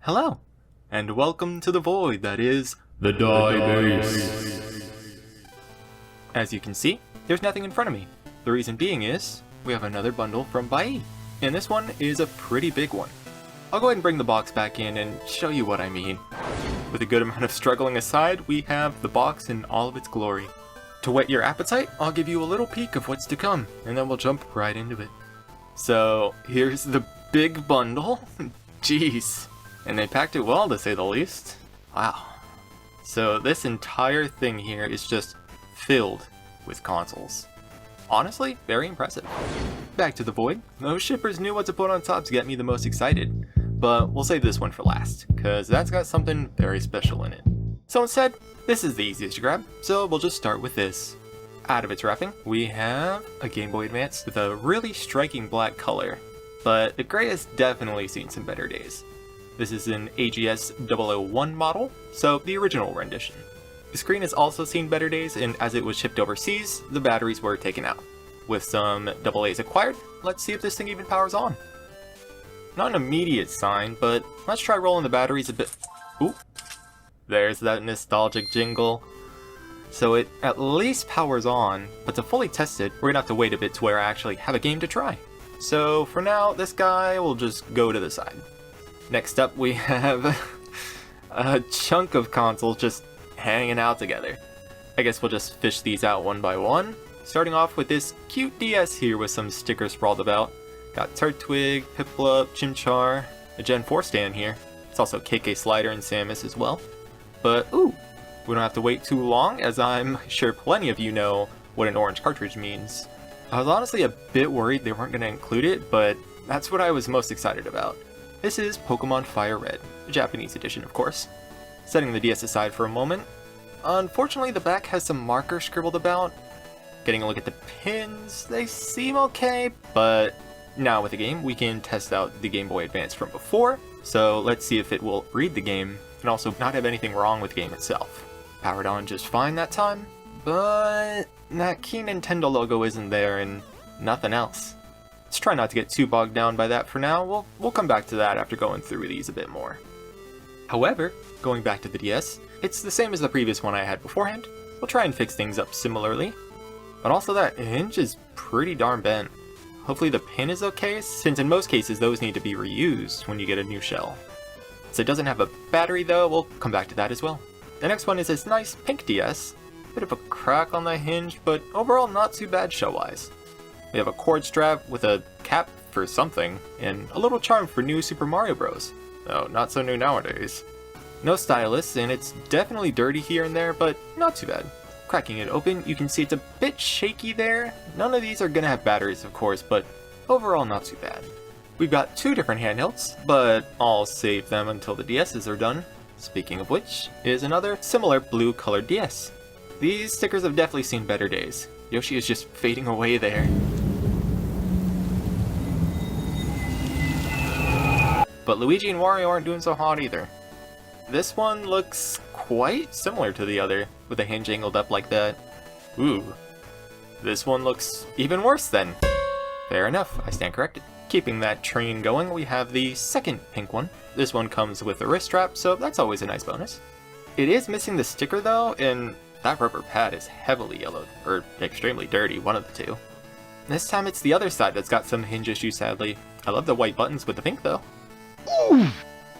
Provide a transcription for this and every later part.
Hello, and welcome to the void that is the die base. As you can see, there's nothing in front of me. The reason being is, we have another bundle from Buyee, and this one is a pretty big one. I'll go ahead and bring the box back in and show you what I mean. With a good amount of struggling aside, we have the box in all of its glory. To whet your appetite, I'll give you a little peek of what's to come, and then we'll jump right into it. So, here's the big bundle. Jeez. And they packed it well, to say the least. Wow. So this entire thing here is just filled with consoles. Honestly, very impressive. Back to the void. Those shippers knew what to put on top to get me the most excited. But we'll save this one for last, because that's got something very special in it. So instead, this is the easiest to grab, so we'll just start with this. Out of its wrapping, we have a Game Boy Advance with a really striking black color. But the gray has definitely seen some better days. This is an AGS 001 model, so the original rendition. The screen has also seen better days, and as it was shipped overseas, the batteries were taken out. With some AA's acquired, let's see if this thing even powers on. Not an immediate sign, but let's try rolling the batteries a bit. Ooh, there's that nostalgic jingle. So it at least powers on, but to fully test it, we're gonna have to wait a bit to where I actually have a game to try. So for now, this guy will just go to the side. Next up, we have a chunk of consoles just hanging out together. I guess we'll just fish these out one by one. Starting off with this cute DS here with some stickers sprawled about. Got Turtwig, Piplup, Char, a Gen 4 stand here. It's also KK Slider and Samus as well. But ooh, we don't have to wait too long, as I'm sure plenty of you know what an orange cartridge means. I was honestly a bit worried they weren't going to include it, but that's what I was most excited about. This is Pokemon Fire Red, the Japanese edition of course. Setting the DS aside for a moment, unfortunately the back has some markers scribbled about. Getting a look at the pins, they seem okay, but now with the game we can test out the Game Boy Advance from before, so let's see if it will read the game and also not have anything wrong with the game itself. Powered on just fine that time, but that key Nintendo logo isn't there and nothing else. Let's try not to get too bogged down by that for now. We'll come back to that after going through these a bit more. However, going back to the DS, it's the same as the previous one I had beforehand. We'll try and fix things up similarly. But also that hinge is pretty darn bent. Hopefully the pin is okay, since in most cases those need to be reused when you get a new shell. So it doesn't have a battery though, we'll come back to that as well. The next one is this nice pink DS. Bit of a crack on the hinge, but overall not too bad show-wise. We have a cord strap with a cap for something, and a little charm for new Super Mario Bros. Oh, not so new nowadays. No stylus, and it's definitely dirty here and there, but not too bad. Cracking it open, you can see it's a bit shaky there. None of these are gonna have batteries, of course, but overall not too bad. We've got two different handhelds, but I'll save them until the DSs are done. Speaking of which, is another similar blue colored DS. These stickers have definitely seen better days. Yoshi is just fading away there. But Luigi and Wario aren't doing so hot either. This one looks quite similar to the other, with the hinge angled up like that. Ooh. This one looks even worse then. Fair enough, I stand corrected. Keeping that train going, we have the second pink one. This one comes with a wrist strap, so that's always a nice bonus. It is missing the sticker though, and that rubber pad is heavily yellowed, or extremely dirty, one of the two. This time it's the other side that's got some hinge issues sadly. I love the white buttons with the pink though. Ooh.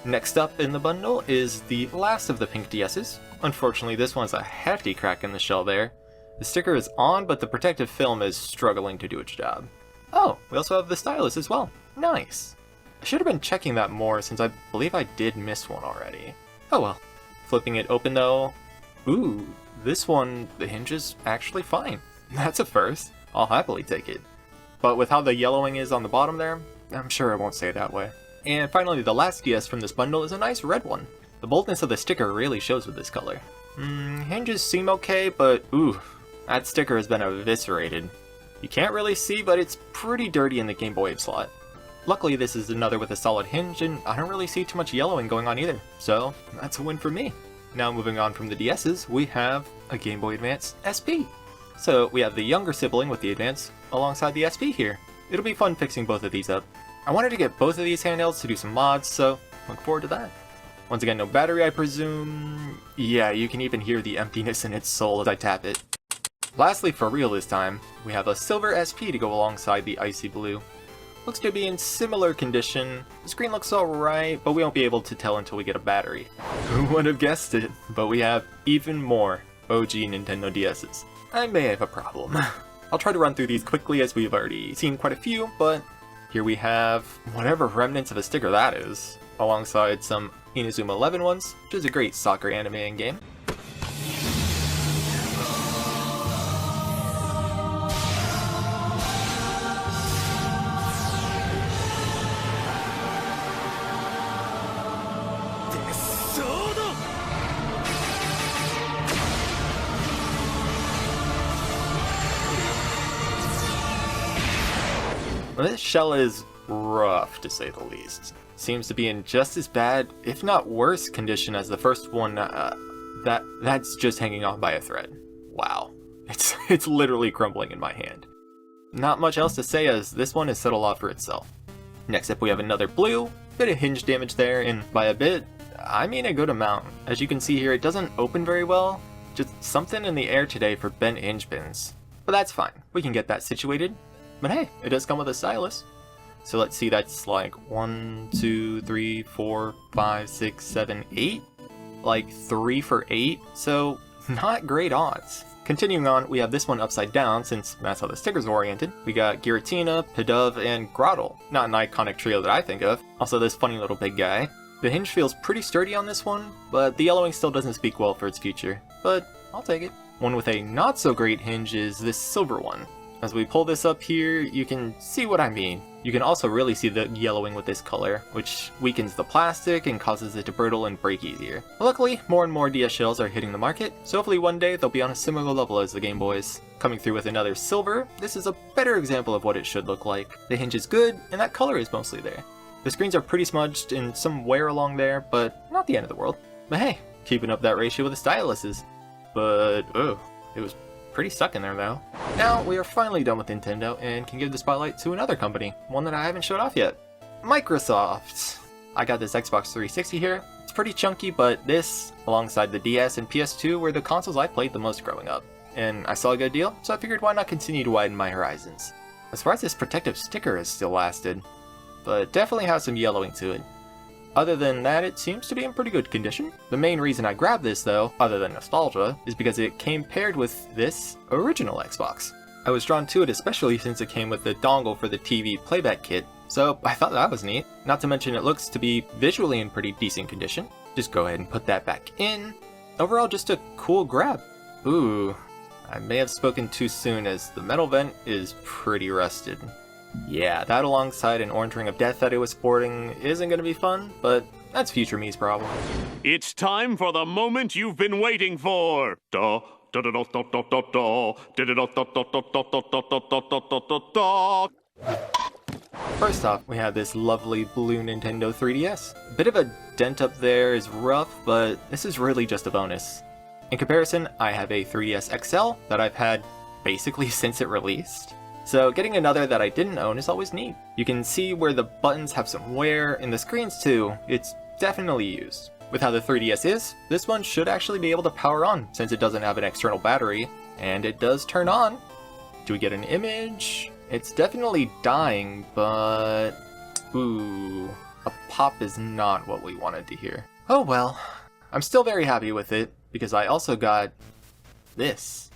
Next up in the bundle is the last of the pink DSs. Unfortunately this one's a hefty crack in the shell there. The sticker is on, but the protective film is struggling to do its job. Oh, we also have the stylus as well. Nice. I should have been checking that more since I believe I did miss one already. Oh well. Flipping it open though. Ooh, this one, the hinge is actually fine. That's a first. I'll happily take it. But with how the yellowing is on the bottom there, I'm sure it won't stay that way. And finally, the last DS from this bundle is a nice red one. The boldness of the sticker really shows with this color. Hinges seem okay, but ooh, that sticker has been eviscerated. You can't really see, but it's pretty dirty in the Game Boy slot. Luckily, this is another with a solid hinge, and I don't really see too much yellowing going on either, so that's a win for me. Now moving on from the DSs, we have a Game Boy Advance SP. So we have the younger sibling with the Advance alongside the SP here. It'll be fun fixing both of these up. I wanted to get both of these handhelds to do some mods, so look forward to that. Once again, no battery, I presume. Yeah, you can even hear the emptiness in its soul as I tap it. Lastly, for real this time, we have a silver SP to go alongside the icy blue. Looks to be in similar condition. The screen looks alright, but we won't be able to tell until we get a battery. Who would have guessed it? But we have even more OG Nintendo DS's. I may have a problem. I'll try to run through these quickly as we've already seen quite a few, but here we have whatever remnants of a sticker that is, alongside some Inazuma 11 ones, which is a great soccer anime and game. Well, this shell is rough, to say the least. Seems to be in just as bad, if not worse, condition as the first one. That's just hanging on by a thread. Wow, it's literally crumbling in my hand. Not much else to say, as this one is set a lot for itself. Next up, we have another blue. Bit of hinge damage there, and by a bit, I mean a good amount. As you can see here, it doesn't open very well. Just something in the air today for bent hinge pins. But that's fine. We can get that situated. But hey, it does come with a stylus. So let's see, that's like 1, 2, 3, 4, 5, 6, 7, 8? Like 3 for 8, so not great odds. Continuing on, we have this one upside down, since that's how the sticker's oriented. We got Giratina, Pidove, and Grottle. Not an iconic trio that I think of. Also this funny little big guy. The hinge feels pretty sturdy on this one, but the yellowing still doesn't speak well for its future. But I'll take it. One with a not so great hinge is this silver one. As we pull this up here, you can see what I mean. You can also really see the yellowing with this color, which weakens the plastic and causes it to brittle and break easier. Luckily, more and more DS shells are hitting the market, so hopefully one day they'll be on a similar level as the Game Boys. Coming through with another silver, this is a better example of what it should look like. The hinge is good, and that color is mostly there. The screens are pretty smudged and some wear along there, but not the end of the world. But hey, keeping up that ratio with the styluses. But, oh, it was pretty stuck in there though. Now we are finally done with Nintendo and can give the spotlight to another company, one that I haven't showed off yet. Microsoft! I got this Xbox 360 here. It's pretty chunky, but this, alongside the DS and PS2, were the consoles I played the most growing up. And I saw a good deal, so I figured why not continue to widen my horizons. As far as this protective sticker has still lasted, but definitely has some yellowing to it. Other than that, it seems to be in pretty good condition. The main reason I grabbed this though, other than nostalgia, is because it came paired with this original Xbox. I was drawn to it especially since it came with the dongle for the TV playback kit, so I thought that was neat. Not to mention it looks to be visually in pretty decent condition. Just go ahead and put that back in. Overall, just a cool grab. Ooh, I may have spoken too soon as the metal vent is pretty rusted. Yeah, that alongside an orange ring of death that it was sporting isn't gonna be fun, but that's future me's problem. It's time for the moment you've been waiting for. First off, we have this lovely blue Nintendo 3DS. A bit of a dent up there is rough, but this is really just a bonus. In comparison, I have a 3DS XL that I've had basically since it released. So getting another that I didn't own is always neat. You can see where the buttons have some wear, and the screens too. It's definitely used. With how the 3DS is, this one should actually be able to power on since it doesn't have an external battery, and it does turn on. Do we get an image? It's definitely dying, but ooh, a pop is not what we wanted to hear. Oh well, I'm still very happy with it because I also got this.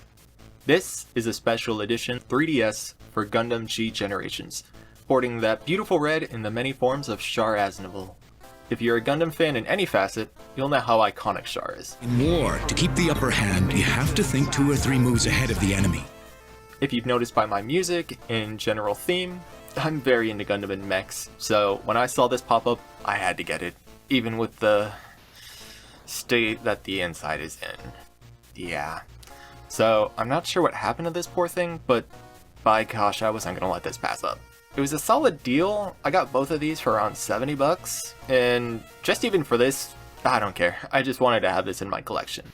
This is a special edition 3DS for Gundam G Generations, sporting that beautiful red in the many forms of Char Aznavour. If you're a Gundam fan in any facet, you'll know how iconic Char is. In war, to keep the upper hand, you have to think 2 or 3 moves ahead of the enemy. If you've noticed by my music and general theme, I'm very into Gundam and mechs, so when I saw this pop up, I had to get it, even with the state that the inside is in. Yeah. So, I'm not sure what happened to this poor thing, but by gosh, I wasn't gonna let this pass up. It was a solid deal. I got both of these for around 70 bucks, and just even for this, I don't care. I just wanted to have this in my collection.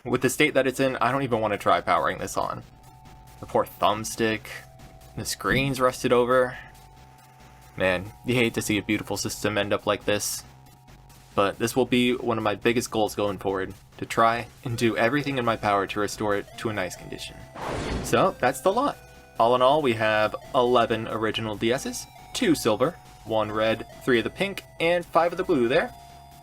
With the state that it's in, I don't even want to try powering this on. The poor thumbstick, the screen's rusted over. Man, you hate to see a beautiful system end up like this. but this will be one of my biggest goals going forward, to try and do everything in my power to restore it to a nice condition. So that's the lot. All in all, we have 11 original DS's, 2 silver, 1 red, 3 of the pink, and 5 of the blue there,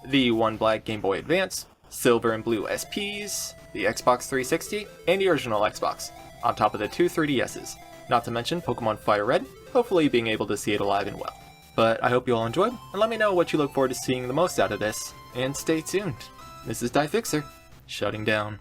the 1 black Game Boy Advance, silver and blue SPs, the Xbox 360, and the original Xbox, on top of the 2 3DS's, not to mention Pokemon Fire Red, hopefully being able to see it alive and well. But I hope you all enjoyed, and let me know what you look forward to seeing the most out of this, and stay tuned. This is Die Fixer, shutting down.